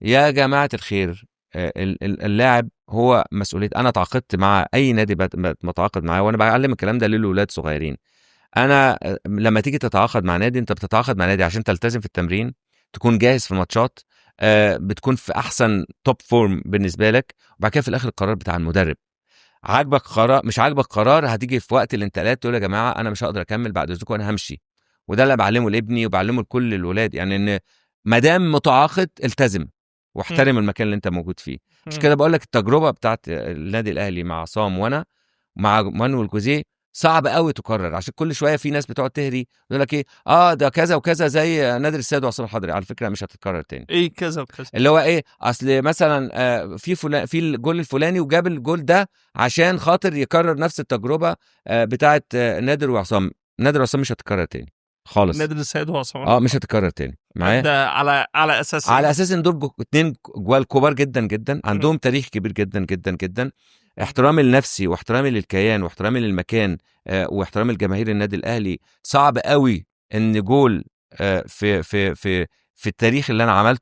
يا جماعة الخير، اللاعب هو مسؤولية. أنا تعاقدت مع أي نادي بتعاقد معاه، وأنا بعلم الكلام ده للولاد صغيرين. أنا لما تيجي تتعاقد مع نادي، أنت بتتعاقد مع نادي عشان تلتزم في التمرين، تكون جاهز في الماتشات، بتكون في أحسن توب فورم بالنسبة لك، وبعد كده في الآخر القرار بتاع المدرب. عاجبك قرار مش عاجبك قرار، هتيجي في وقت الانتقالات تقول يا جماعة أنا مش هقدر أكمل بعد إذنكم، أنا همشي. وده اللي بعلمه لابني وبعلمه لكل الولاد، يعني إن ما دام متعاقد التزم مم. واحترم المكان اللي انت موجود فيه. مش مم. كده بقول لك التجربه بتاعت النادي الاهلي مع عصام وانا مع مانويل جوزيه صعب قوي تكرر، عشان كل شويه في ناس بتقعد تهري يقول لك ايه، ده كذا وكذا زي نادر السيد وعصام الحضري. على فكره مش هتتكرر تاني. ايه كذا وكذا؟ اللي هو ايه، اصل مثلا في فلان في الجول الفلاني وجاب الجول ده عشان خاطر يكرر نفس التجربه بتاعت نادر وعصام. نادر وعصام مش هتتكرر تاني خالص. نادر السيد وعصام مش هتتكرر تاني معايا. ده على اساس على ايه؟ اساس ان دول اتنين جوال كبار جدا جدا، مم. عندهم تاريخ كبير جدا جدا جدا. مم. احترامي لنفسي واحترامي للكيان واحترامي للمكان واحترامي لجماهير النادي الاهلي، صعب قوي ان جول في التاريخ اللي انا عملته